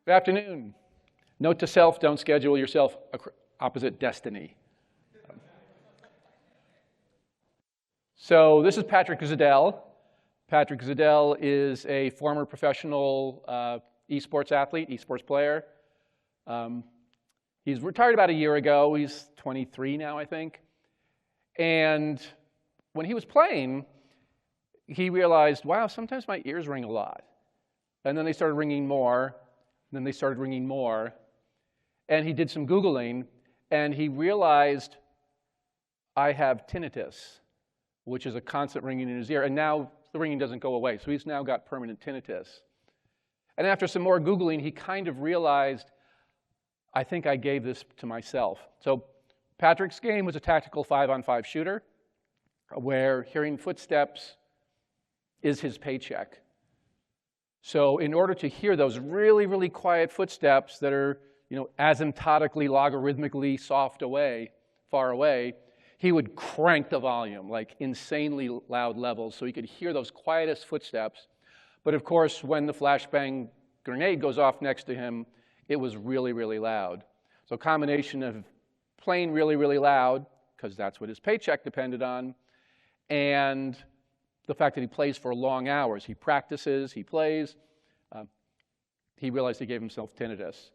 Good afternoon. Note to self, don't schedule yourself opposite destiny. So this is Patrick Zadell. Patrick Zadell is a former professional esports athlete, esports player. He's retired about a year ago. He's 23 now, I think. And when he was playing, he realized, wow, sometimes my ears ring a lot. And then they started ringing more. And then they started ringing more. And he did some Googling, and he realized I have tinnitus, which is a constant ringing in his ear. And now the ringing doesn't go away. So he's now got permanent tinnitus. And after some more Googling, he kind of realized, I think I gave this to myself. So Patrick's game was a tactical 5-on-5 shooter where hearing footsteps is his paycheck. So in order to hear those really, really quiet footsteps that are, asymptotically, logarithmically far away, he would crank the volume, like insanely loud levels, so he could hear those quietest footsteps. But of course, when the flashbang grenade goes off next to him, it was really, really loud. So a combination of playing really, really loud, because that's what his paycheck depended on, and the fact that he plays for long hours. He practices, he plays. He realized he gave himself tinnitus.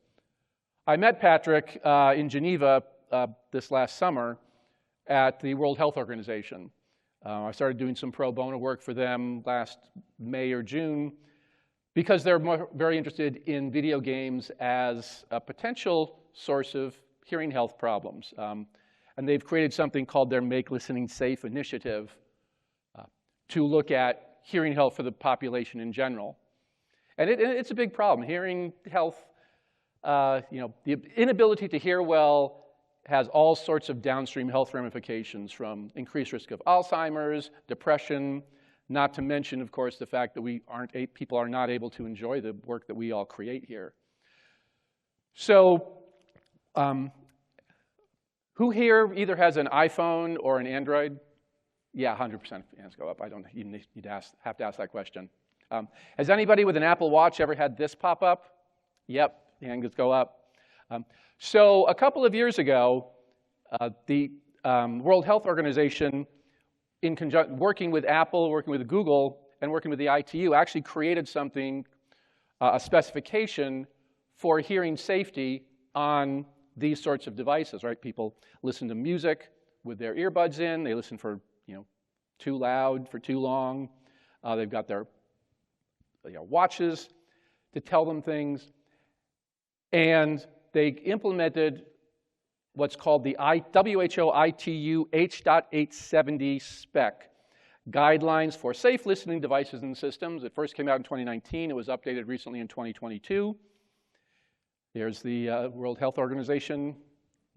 I met Patrick in Geneva this last summer at the World Health Organization. I started doing some pro bono work for them last May or June because they're very interested in video games as a potential source of hearing health problems. And they've created something called their Make Listening Safe initiative to look at hearing health for the population in general. And it's a big problem. Hearing health, the inability to hear well has all sorts of downstream health ramifications, from increased risk of Alzheimer's, depression, not to mention, of course, the fact that people are not able to enjoy the work that we all create here. So who here either has an iPhone or an Android? Yeah, 100% hands go up. I don't even need to have to ask that question. Has anybody with an Apple Watch ever had this pop up? Yep, the hands go up. So a couple of years ago, the World Health Organization, working with Apple, working with Google, and working with the ITU, actually created something, a specification for hearing safety on these sorts of devices, right? People listen to music with their earbuds in. They listen for, too loud for too long. They've got their watches to tell them things. And they implemented what's called the WHO ITU H.870 spec, Guidelines for Safe Listening Devices and Systems. It first came out in 2019. It was updated recently in 2022. Here's the World Health Organization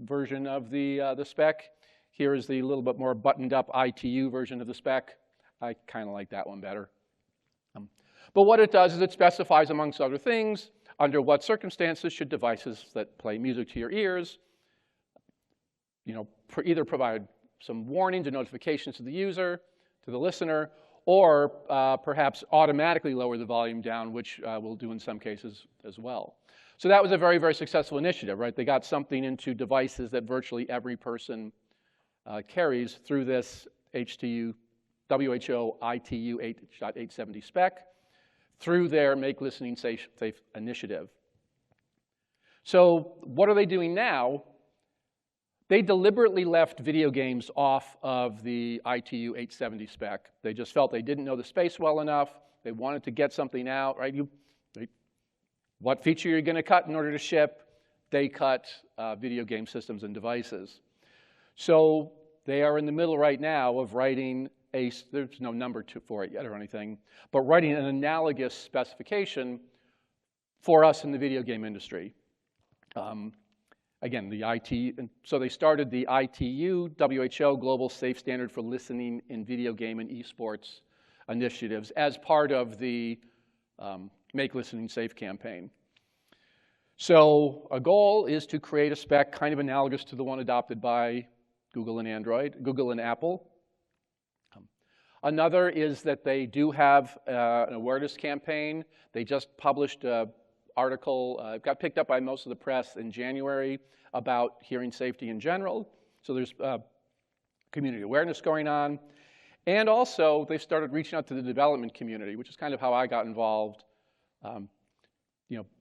version of the spec. Here is the little bit more buttoned up ITU version of the spec. I kind of like that one better. But what it does is it specifies, amongst other things, under what circumstances should devices that play music to your ears, either provide some warnings or notifications to the user, to the listener, or perhaps automatically lower the volume down, which we'll do in some cases as well. So that was a very, very successful initiative, right? They got something into devices that virtually every person carries through this WHO ITU H.870 spec, through their Make Listening Safe initiative. So what are they doing now? They deliberately left video games off of the ITU 870 spec. They just felt they didn't know the space well enough. They wanted to get something out, right? What feature you're going to cut in order to ship? They cut video game systems and devices. So they are in the middle right now of writing there's no number for it yet or anything, but writing an analogous specification for us in the video game industry. Again, so they started the ITU, WHO Global Safe Standard for Listening in Video Game and Esports initiatives as part of the Make Listening Safe campaign. So a goal is to create a spec kind of analogous to the one adopted by Google and Apple. Another is that they do have an awareness campaign. They just published a article. Got picked up by most of the press in January about hearing safety in general. So there's community awareness going on. And also, they started reaching out to the development community, which is kind of how I got involved.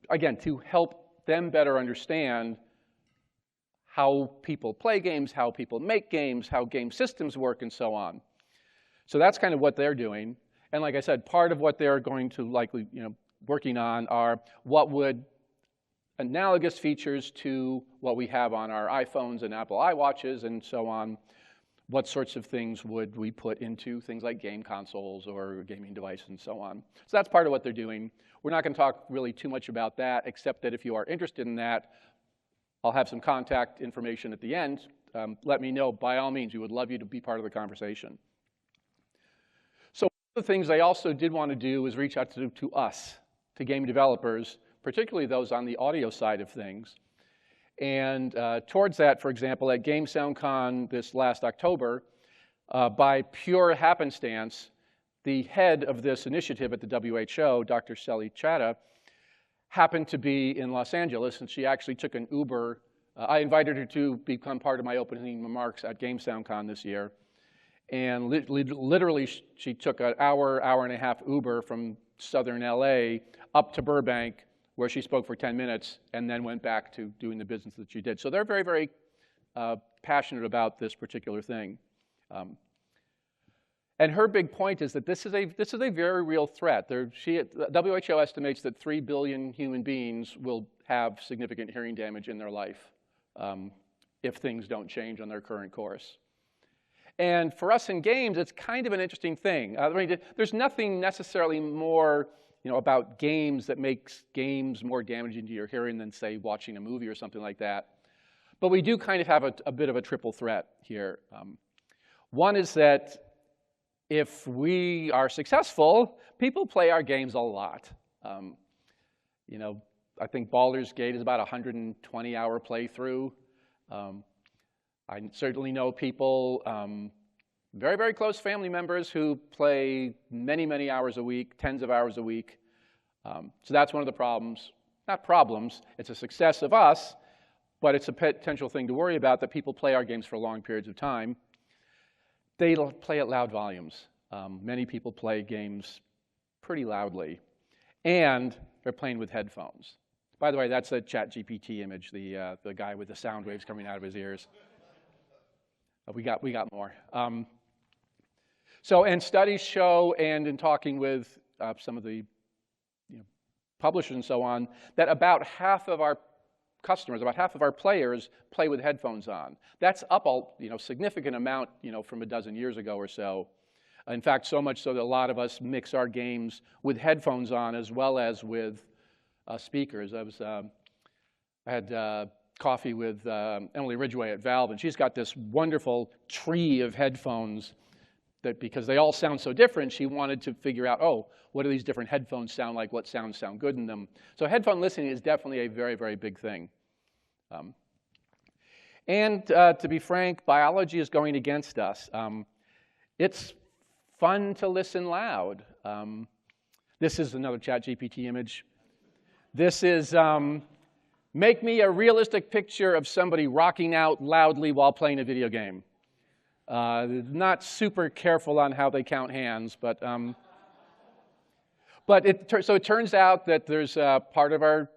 Again, to help them better understand how people play games, how people make games, how game systems work, and so on. So that's kind of what they're doing. And like I said, part of what they're going to likely, working on are what would analogous features to what we have on our iPhones and Apple iWatches and so on. What sorts of things would we put into things like game consoles or gaming devices and so on. So that's part of what they're doing. We're not going to talk really too much about that, except that if you are interested in that, I'll have some contact information at the end. Let me know. By all means, we would love you to be part of the conversation. So one of the things I also did want to do is reach out to us, to game developers, particularly those on the audio side of things. And towards that, for example, at Game SoundCon this last October, by pure happenstance, the head of this initiative at the WHO, Dr. Sally Chatta, happened to be in Los Angeles, and she actually took an Uber. I invited her to become part of my opening remarks at Game SoundCon this year. And literally, she took an hour and a half Uber from southern LA up to Burbank, where she spoke for 10 minutes and then went back to doing the business that she did. So they're very, very passionate about this particular thing. And her big point is that this is a very real threat. WHO estimates that 3 billion human beings will have significant hearing damage in their life if things don't change on their current course. And for us in games, it's kind of an interesting thing. I mean, there's nothing necessarily more about games that makes games more damaging to your hearing than, say, watching a movie or something like that. But we do kind of have a bit of a triple threat here. One is that if we are successful, people play our games a lot. I think Baldur's Gate is about a 120-hour playthrough. I certainly know people, very, very close family members who play many, many hours a week, tens of hours a week. So that's one of the problems. Not problems, it's a success of us, but it's a potential thing to worry about, that people play our games for long periods of time. They play at loud volumes. Many people play games pretty loudly, and they're playing with headphones. By the way, that's a ChatGPT image, the guy with the sound waves coming out of his ears. We got more. And studies show, and in talking with some of the publishers and so on, that about half of our customers, about half of our players play with headphones on. That's up a significant amount from a dozen years ago or so. In fact, so much so that a lot of us mix our games with headphones on as well as with speakers. I had coffee with Emily Ridgway at Valve, and she's got this wonderful tree of headphones that, because they all sound so different, she wanted to figure out, what do these different headphones sound like? What sounds sound good in them? So headphone listening is definitely a very, very big thing. To be frank, biology is going against us. It's fun to listen loud. This is another ChatGPT image. This is, make me a realistic picture of somebody rocking out loudly while playing a video game. Not super careful on how they count hands, but it turns out that there's part of our,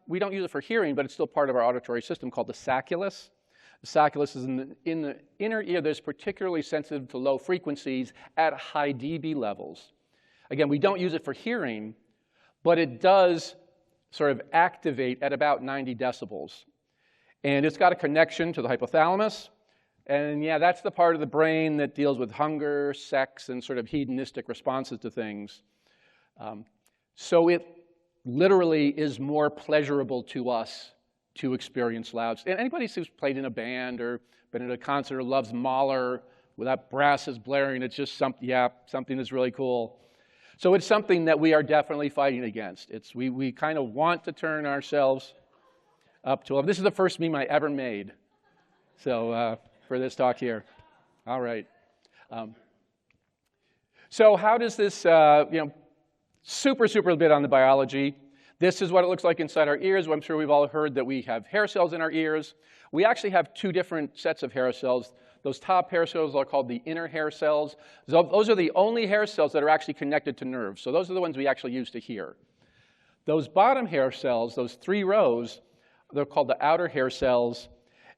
we don't use it for hearing, but it's still part of our auditory system called the sacculus. The sacculus is in the inner ear that's particularly sensitive to low frequencies at high dB levels. Again, we don't use it for hearing, but it does sort of activate at about 90 decibels. And it's got a connection to the hypothalamus. And yeah, that's the part of the brain that deals with hunger, sex, and sort of hedonistic responses to things. So it literally is more pleasurable to us to experience loud. And anybody who's played in a band or been at a concert or loves Mahler without brasses blaring, it's just something that's really cool. So it's something that we are definitely fighting against. We kind of want to turn ourselves up to 11. This is the first meme I ever made. So for this talk here. All right. So how does this, super bit on the biology. This is what it looks like inside our ears. I'm sure we've all heard that we have hair cells in our ears. We actually have two different sets of hair cells. Those top hair cells are called the inner hair cells. Those are the only hair cells that are actually connected to nerves. So those are the ones we actually use to hear. Those bottom hair cells, those 3 rows, they're called the outer hair cells.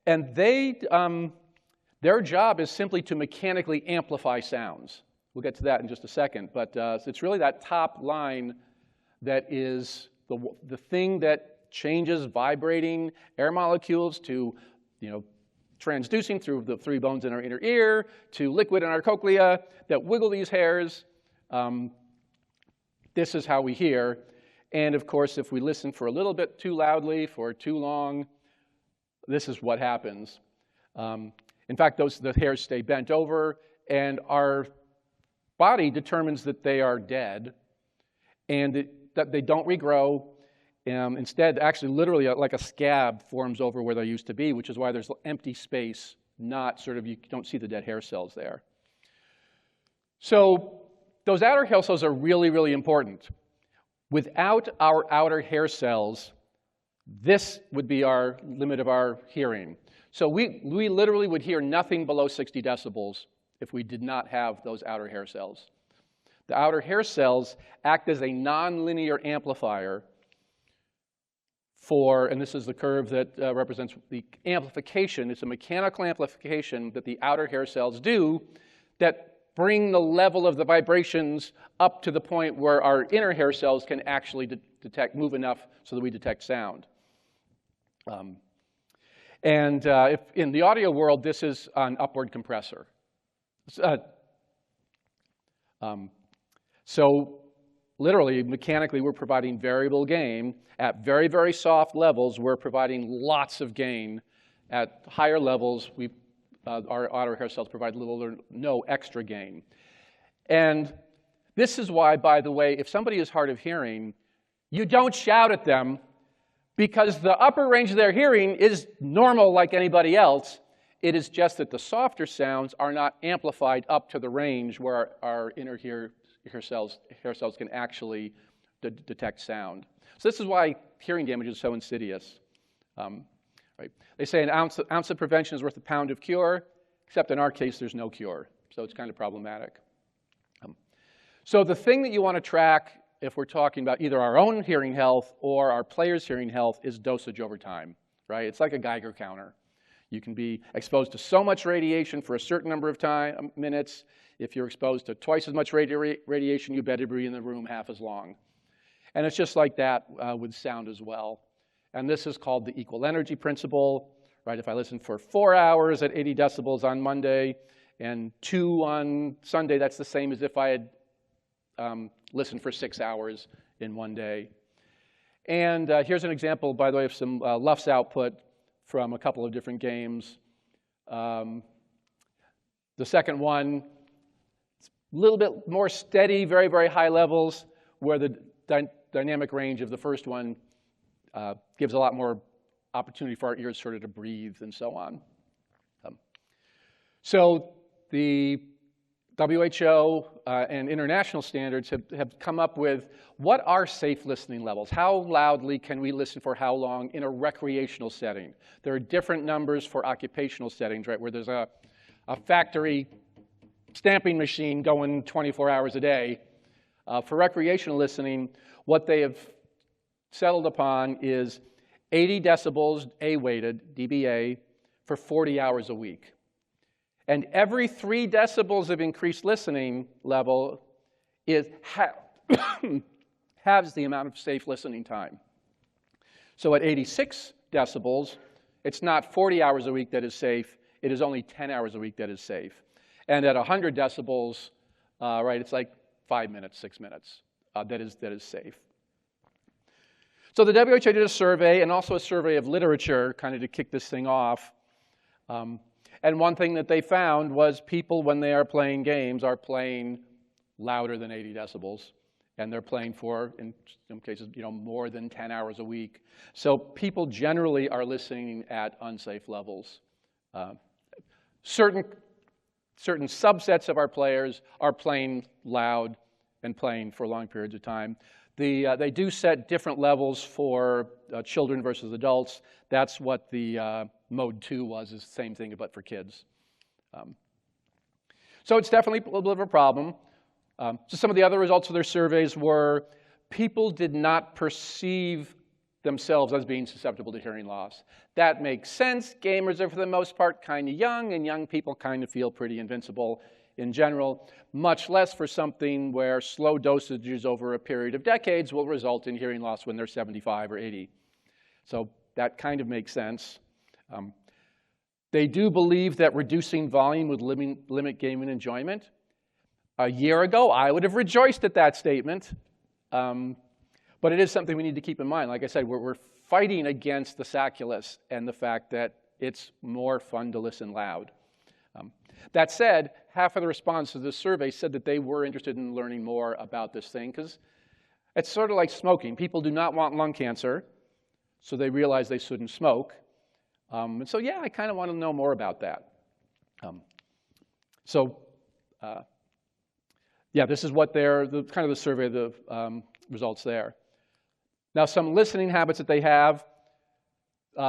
And their job is simply to mechanically amplify sounds. We'll get to that in just a second. But it's really that top line that is the thing that changes vibrating air molecules to, transducing through the 3 bones in our inner ear, to liquid in our cochlea that wiggle these hairs. This is how we hear. And of course, if we listen for a little bit too loudly, for too long, this is what happens. In fact, the hairs stay bent over, and our body determines that they are dead, and that they don't regrow. Instead, actually, literally, like a scab forms over where they used to be, which is why there's empty space, not sort of, you don't see the dead hair cells there. So those outer hair cells are really, really important. Without our outer hair cells, this would be our limit of our hearing. So we literally would hear nothing below 60 decibels if we did not have those outer hair cells. The outer hair cells act as a nonlinear amplifier for, and this is the curve that represents the amplification. It's a mechanical amplification that the outer hair cells do that bring the level of the vibrations up to the point where our inner hair cells can actually move enough so that we detect sound. If in the audio world, this is an upward compressor. So literally, mechanically, we're providing variable gain. At very, very soft levels, we're providing lots of gain. At higher levels, our outer hair cells provide little or no extra gain. And this is why, by the way, if somebody is hard of hearing, you don't shout at them, because the upper range of their hearing is normal like anybody else. It is just that the softer sounds are not amplified up to the range where our inner hair cells can actually detect sound. So this is why hearing damage is so insidious. Right? They say an ounce of prevention is worth a pound of cure, except in our case, there's no cure. So it's kind of problematic. So the thing that you want to track if we're talking about either our own hearing health or our players' hearing health is dosage over time, right? It's like a Geiger counter. You can be exposed to so much radiation for a certain number of minutes. If you're exposed to twice as much radiation, you better be in the room half as long. And it's just like that with sound as well. And this is called the equal energy principle, right? If I listen for 4 hours at 80 decibels on Monday and 2 on Sunday, that's the same as if I had listened for 6 hours in one day. And here's an example, by the way, of some LUFS output from a couple of different games. The second one, it's a little bit more steady, very, very high levels, where the dynamic range of the first one gives a lot more opportunity for our ears sort of to breathe and so on. So the WHO and international standards have come up with what are safe listening levels? How loudly can we listen for how long in a recreational setting? There are different numbers for occupational settings, right, where there's a factory stamping machine going 24 hours a day. For recreational listening, what they have settled upon is 80 decibels A-weighted, dBA, for 40 hours a week. And every 3 decibels of increased listening level halves the amount of safe listening time. So at 86 decibels, it's not 40 hours a week that is safe, it is only 10 hours a week that is safe. And at 100 decibels, right, it's like 5 minutes, 6 minutes that is safe. So the WHO did a survey, and also a survey of literature, kind of to kick this thing off. And one thing that they found was people, when they are playing games, are playing louder than 80 decibels. And they're playing for, in some cases, more than 10 hours a week. So people generally are listening at unsafe levels. Certain subsets of our players are playing loud and playing for long periods of time. They do set different levels for children versus adults. That's what the mode 2 was, is the same thing, but for kids. So it's definitely a little bit of a problem. So some of the other results of their surveys were people did not perceive themselves as being susceptible to hearing loss. That makes sense. Gamers are, for the most part, kind of young, and young people kind of feel pretty invincible in general, much less for something where slow dosages over a period of decades will result in hearing loss when they're 75 or 80. So that kind of makes sense. They do believe that reducing volume would limit gaming enjoyment. A year ago, I would have rejoiced at that statement. But it is something we need to keep in mind. Like I said, we're fighting against the sacculus and the fact that it's more fun to listen loud. That said, half of the respondents to this survey said that they were interested in learning more about this thing, because it's sort of like smoking. People do not want lung cancer, so they realize they shouldn't smoke. And so, yeah, I kind of want to know more about that. Yeah, this is what kind of the survey, the results there. Now, some listening habits that they have.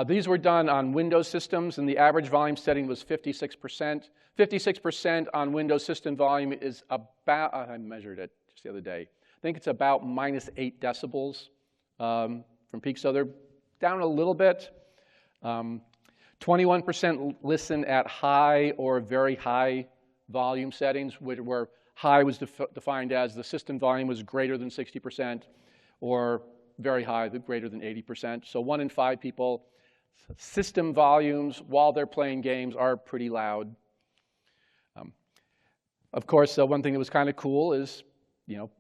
These were done on Windows systems, and the average volume setting was 56%. 56% on Windows system volume is about, I measured it just the other day, I think it's about -8 decibels from peak, so they're down a little bit. 21% listen at high or very high volume settings, where high was defined as the system volume was greater than 60%, or very high, greater than 80%. So 1 in 5 people, system volumes while they're playing games are pretty loud. Of course, one thing that was kind of cool is,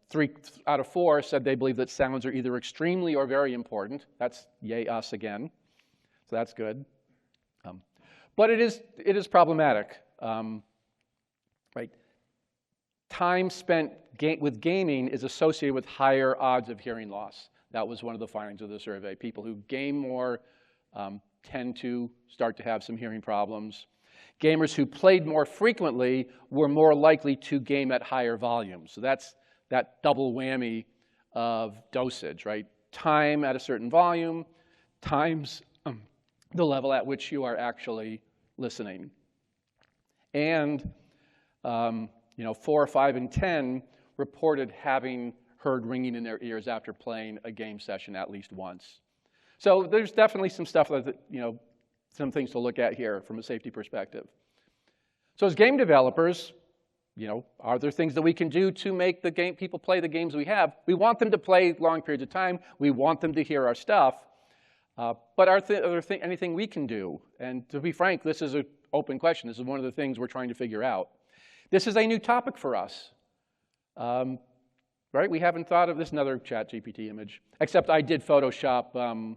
3 out of 4 said they believe that sounds are either extremely or very important. That's yay us again. So that's good. But it is problematic, right? Time spent with gaming is associated with higher odds of hearing loss. That was one of the findings of the survey. People who game more tend to start to have some hearing problems. Gamers who played more frequently were more likely to game at higher volumes. So that's that double whammy of dosage, right? Time at a certain volume times the level at which you are actually listening. And 4, 5, and 10 reported having heard ringing in their ears after playing a game session at least once. So there's definitely some stuff that, some things to look at here from a safety perspective. So as game developers, are there things that we can do to make the people play the games we have? We want them to play long periods of time. We want them to hear our stuff. But are there anything we can do? And to be frank, this is an open question. This is one of the things we're trying to figure out. This is a new topic for us. Right? We haven't thought of this. Another ChatGPT image. Except I did Photoshop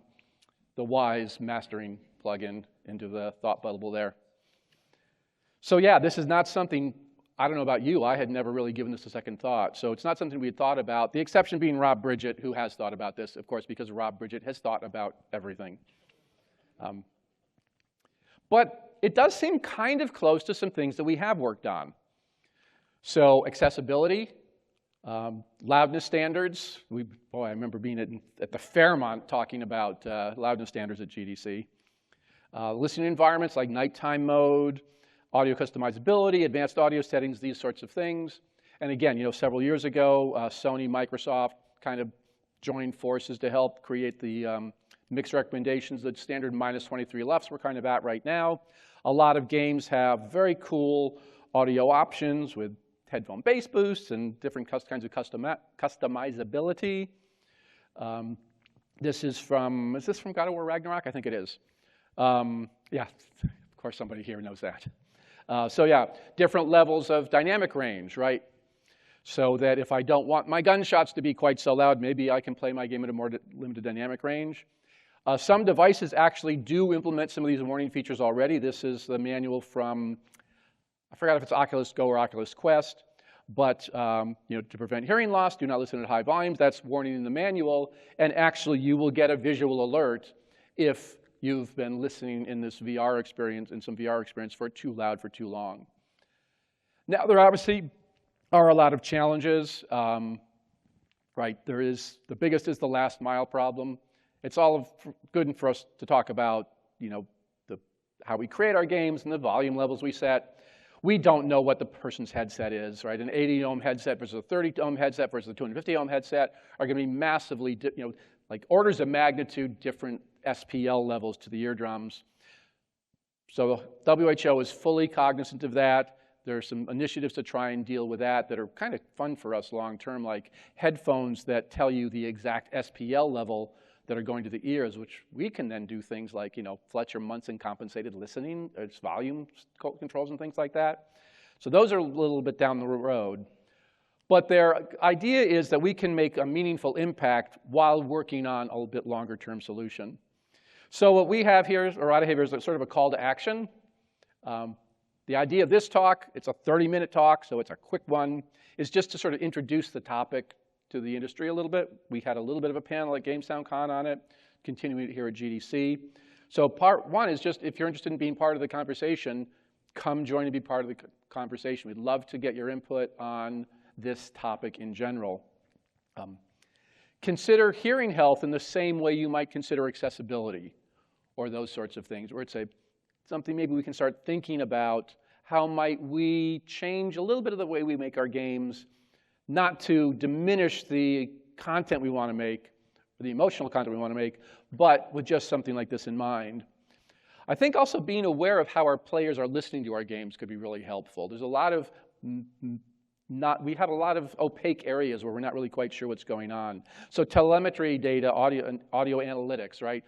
the Wise mastering plugin into the thought bubble there. So yeah, this is not something, I don't know about you, I had never really given this a second thought. So it's not something we had thought about, the exception being Rob Bridget, who has thought about this, of course, because Rob Bridget has thought about everything. But it does seem kind of close to some things that we have worked on. So accessibility, loudness standards. I remember being at the Fairmont talking about loudness standards at GDC. Listening environments like nighttime mode, audio customizability, advanced audio settings, these sorts of things. And again, several years ago, Sony, Microsoft kind of joined forces to help create the mixed recommendations that standard -23 LUFS we're kind of at right now. A lot of games have very cool audio options with headphone bass boosts and different kinds of customizability. Is this from God of War Ragnarok? I think it is. Yeah, of course somebody here knows that. So yeah, different levels of dynamic range, right? So that if I don't want my gunshots to be quite so loud, maybe I can play my game at a more limited dynamic range. Some devices actually do implement some of these warning features already. This is the manual from, I forgot if it's Oculus Go or Oculus Quest, but to prevent hearing loss, do not listen at high volumes. That's warning in the manual, and actually you will get a visual alert if you've been listening in this VR experience, for too loud for too long. Now, there obviously are a lot of challenges, right? The biggest is the last mile problem. It's all good for us to talk about, how we create our games and the volume levels we set. We don't know what the person's headset is, right? An 80 ohm headset versus a 30 ohm headset versus a 250 ohm headset are going to be massively, like orders of magnitude different SPL levels to the eardrums. So WHO is fully cognizant of that. There are some initiatives to try and deal with that are kind of fun for us long term, like headphones that tell you the exact SPL level that are going to the ears, which we can then do things like, Fletcher-Munson compensated listening, it's volume controls and things like that. So those are a little bit down the road. But their idea is that we can make a meaningful impact while working on a little bit longer term solution. So what we have here, or ought to have here, is sort of a call to action. The idea of this talk, it's a 30-minute talk, so it's a quick one, is just to sort of introduce the topic to the industry a little bit. We had a little bit of a panel at GameSoundCon on it, continuing it here at GDC. So part one is just, if you're interested in being part of the conversation, come join and be part of the conversation. We'd love to get your input on this topic in general. Consider hearing health in the same way you might consider accessibility or those sorts of things, where it's something maybe we can start thinking about how might we change a little bit of the way we make our games, not to diminish the content we want to make, or the emotional content we want to make, but with just something like this in mind. I think also being aware of how our players are listening to our games could be really helpful. There's a lot of we have a lot of opaque areas where we're not really quite sure what's going on. So telemetry data, audio analytics, right?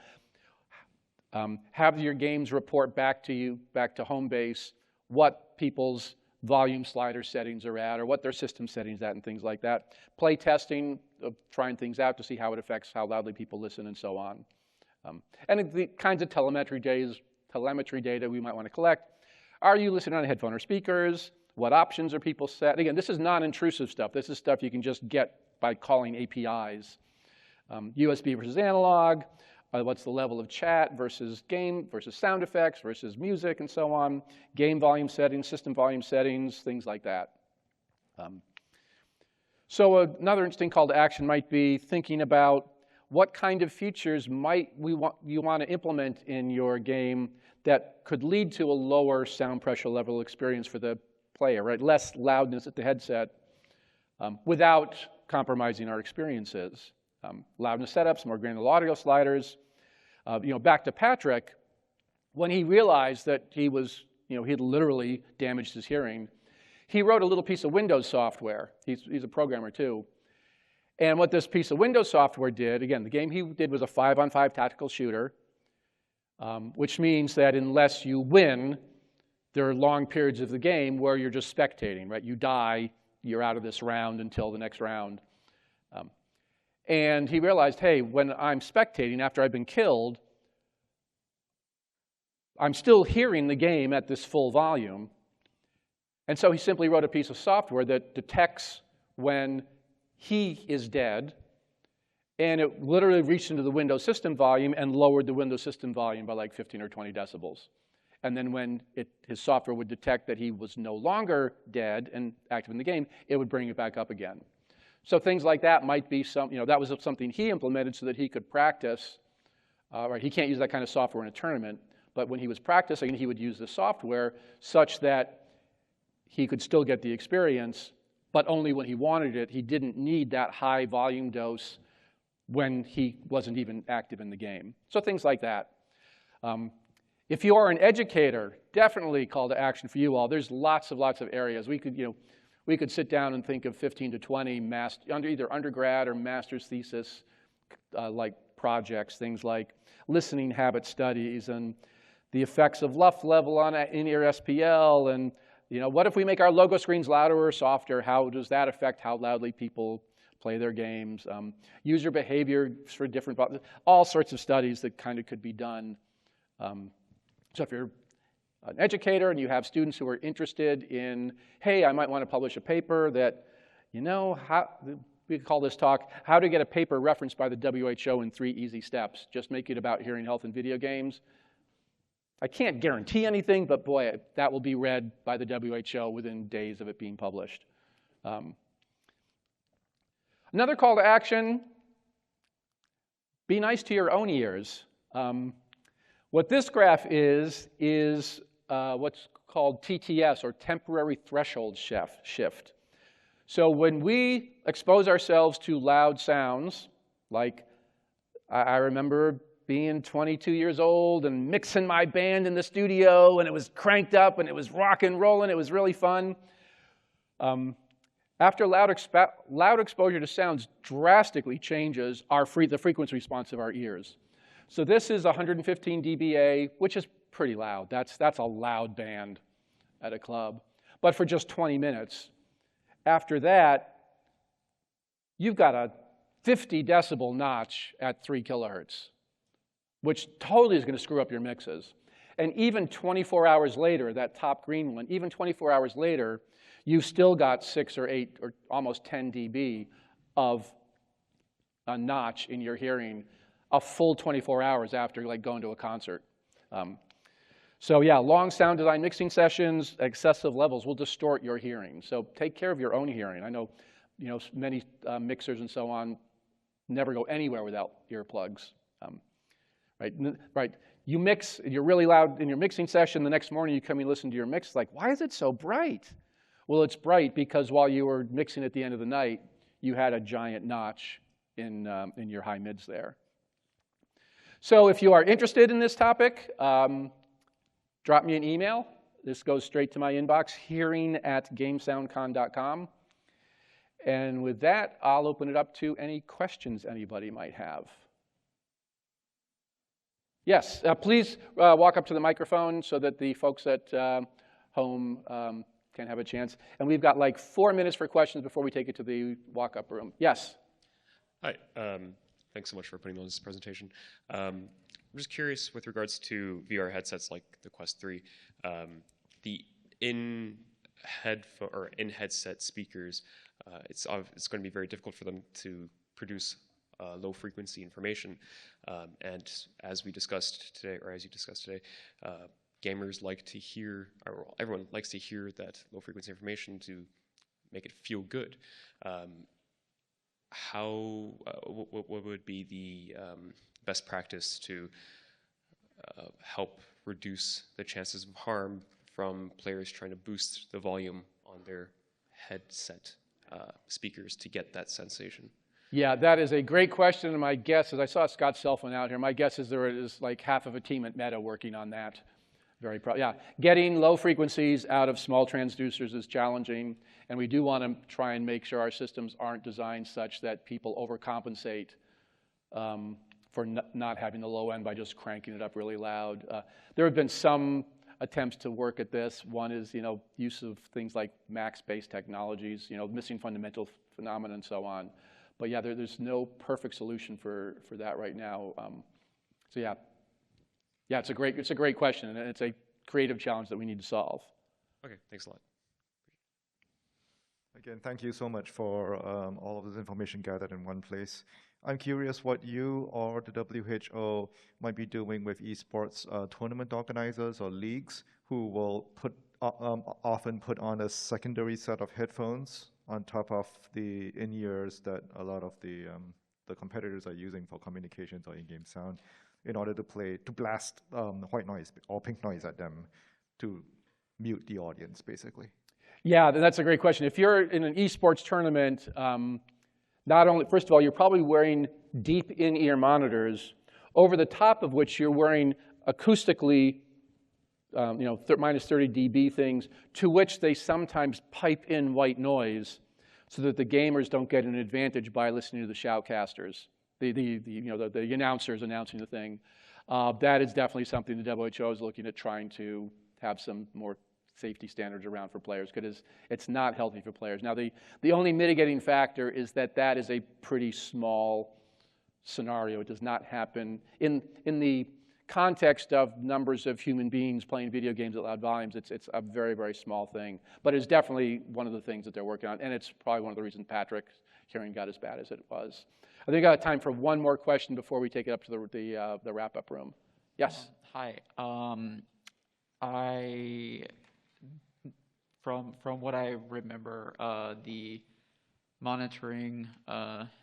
Have your games report back to you, back to home base, what people's volume slider settings are at, or what their system settings at, and things like that. Play testing, trying things out to see how it affects how loudly people listen, and so on. And the kinds of telemetry data we might want to collect. Are you listening on a headphone or speakers? What options are people set? Again, this is non-intrusive stuff. This is stuff you can just get by calling APIs. USB versus analog. What's the level of chat versus game versus sound effects versus music and so on. Game volume settings, system volume settings, things like that. So another interesting call to action might be thinking about what kind of features might you want to implement in your game that could lead to a lower sound pressure level experience for the player, right? Less loudness at the headset without compromising our experiences. Loudness setups, more granular audio sliders. Back to Patrick, when he realized that he had literally damaged his hearing, he wrote a little piece of Windows software. He's a programmer too. And what this piece of Windows software did, again, the game he did was a 5-on-5 tactical shooter, which means that unless you win, there are long periods of the game where you're just spectating, right? You die, you're out of this round until the next round. And he realized, hey, when I'm spectating after I've been killed, I'm still hearing the game at this full volume. And so he simply wrote a piece of software that detects when he is dead, and it literally reached into the Windows system volume and lowered the Windows system volume by like 15 or 20 decibels. And then when his software would detect that he was no longer dead and active in the game, it would bring it back up again. So things like that might be that was something he implemented so that he could practice. Right, he can't use that kind of software in a tournament, but when he was practicing, he would use the software such that he could still get the experience, but only when he wanted it. He didn't need that high volume dose when he wasn't even active in the game. So things like that. If you are an educator, definitely call to action for you all. There's lots of areas. We could sit down and think of 15 to 20 either undergrad or master's thesis like projects, things like listening habit studies and the effects of LUF level on in-ear SPL, and what if we make our logo screens louder or softer? How does that affect how loudly people play their games? User behavior for different, all sorts of studies that kind of could be done. So if you're an educator and you have students who are interested in, hey, I might want to publish a paper that, we call this talk, how to get a paper referenced by the WHO in 3 easy steps. Just make it about hearing health in video games. I can't guarantee anything, but boy, that will be read by the WHO within days of it being published. Another call to action, be nice to your own ears. What this graph is what's called TTS, or temporary threshold shift. So when we expose ourselves to loud sounds, like I remember being 22 years old and mixing my band in the studio, and it was cranked up and it was rock and rolling, it was really fun. After loud exposure to sounds drastically changes the frequency response of our ears. So this is 115 dBA, which is pretty loud. That's a loud band at a club. But for just 20 minutes. After that, you've got a 50 decibel notch at 3 kilohertz, which totally is going to screw up your mixes. And even 24 hours later, that top green one, even 24 hours later, you've still got 6 or 8 or almost 10 dB of a notch in your hearing a full 24 hours after like going to a concert. So yeah, long sound design mixing sessions, excessive levels will distort your hearing. So take care of your own hearing. I know, many mixers and so on never go anywhere without earplugs. Right. You mix, you're really loud in your mixing session. The next morning you come and listen to your mix, like, why is it so bright? Well, it's bright because while you were mixing at the end of the night, you had a giant notch in your high mids there. So if you are interested in this topic, drop me an email. This goes straight to my inbox, hearing@gamesoundcon.com. And with that, I'll open it up to any questions anybody might have. Yes, please walk up to the microphone so that the folks at home can have a chance. And we've got like 4 minutes for questions before we take it to the walk-up room. Yes? Hi. Thanks so much for putting on this presentation. I'm just curious with regards to VR headsets like the Quest 3, the in-headset speakers. It's going to be very difficult for them to produce low frequency information, and as we discussed today, or as you discussed today, gamers like to hear, or everyone likes to hear that low frequency information to make it feel good. What would be the best practice to help reduce the chances of harm from players trying to boost the volume on their headset speakers to get that sensation? Yeah, that is a great question, and my guess is, I saw Scott's cell phone out here, my guess is there is like half of a team at Meta working on that. Yeah, getting low frequencies out of small transducers is challenging, and we do want to try and make sure our systems aren't designed such that people overcompensate for not having the low end by just cranking it up really loud. There have been some attempts to work at this. One is, use of things like max-based technologies, missing fundamental phenomena and so on. But yeah, there's no perfect solution for that right now. So yeah, it's a great question, and it's a creative challenge that we need to solve. Okay, thanks a lot. Again, thank you so much for all of this information gathered in one place. I'm curious what you or the WHO might be doing with esports tournament organizers or leagues who will often put on a secondary set of headphones on top of the in-ears that a lot of the competitors are using for communications or in-game sound, in order to blast white noise or pink noise at them to mute the audience, basically. Yeah, that's a great question. If you're in an esports tournament, not only, first of all, you're probably wearing deep in-ear monitors, over the top of which you're wearing acoustically, minus 30 dB things, to which they sometimes pipe in white noise, so that the gamers don't get an advantage by listening to the shoutcasters, the announcers announcing the thing. That is definitely something the WHO is looking at trying to have some more safety standards around for players, because it's not healthy for players. Now, the only mitigating factor is that is a pretty small scenario. It does not happen in the context of numbers of human beings playing video games at loud volumes. It's a very, very small thing, but it's definitely one of the things that they're working on, and it's probably one of the reasons Patrick's hearing got as bad as it was. I think I got time for one more question before we take it up to the wrap-up room. Yes. Hi. From what I remember, the monitoring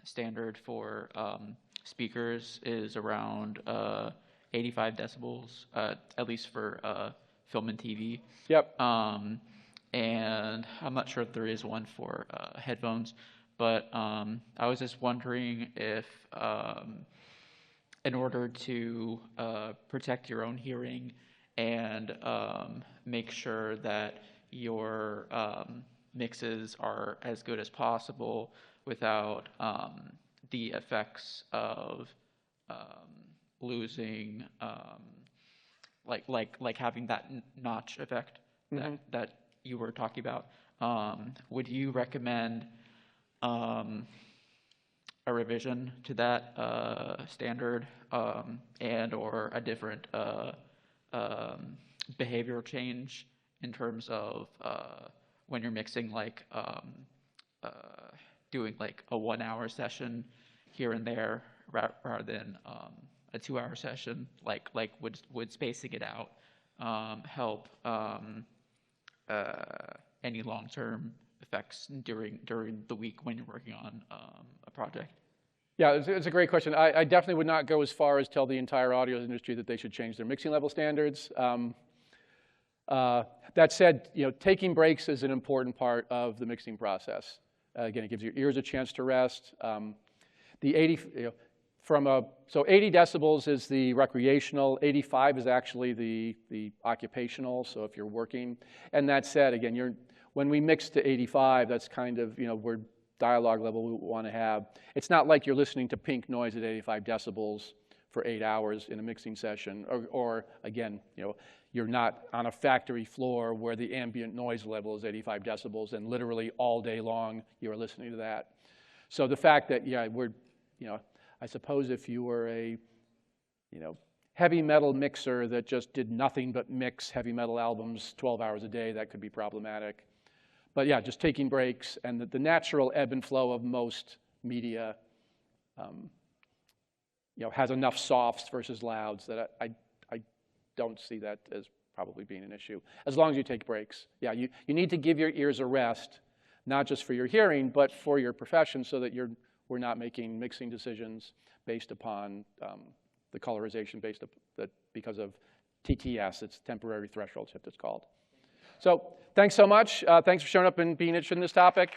standard for speakers is around 85 decibels, at least for film and TV. Yep. And I'm not sure if there is one for headphones, but I was just wondering if, in order to protect your own hearing and make sure that your mixes are as good as possible without the effects of losing, like having that notch effect that you were talking about, would you recommend a revision to that standard and or a different behavioral change in terms of when you're mixing, like doing like a 1 hour session here and there rather than a 2 hour session? Like would spacing it out help any long-term effects during the week when you're working on a project? Yeah, it's a great question. I definitely would not go as far as tell the entire audio industry that they should change their mixing level standards. That said, taking breaks is an important part of the mixing process. Again, it gives your ears a chance to rest. The 80, so 80 decibels is the recreational. 85 is actually the occupational. So if you're working, and that said, again, when we mix to 85, that's kind of where dialogue level we want to have. It's not like you're listening to pink noise at 85 decibels for 8 hours in a mixing session, or again, you're not on a factory floor where the ambient noise level is 85 decibels and literally all day long you're listening to that. So the fact that, I suppose if you were a, heavy metal mixer that just did nothing but mix heavy metal albums 12 hours a day, that could be problematic. But yeah, just taking breaks and the natural ebb and flow of most media, has enough softs versus louds that I don't see that as probably being an issue, as long as you take breaks. Yeah, you need to give your ears a rest, not just for your hearing, but for your profession, so that we're not making mixing decisions based upon the colorization because of TTS, it's temporary threshold shift, it's called. So thanks so much. Thanks for showing up and being interested in this topic.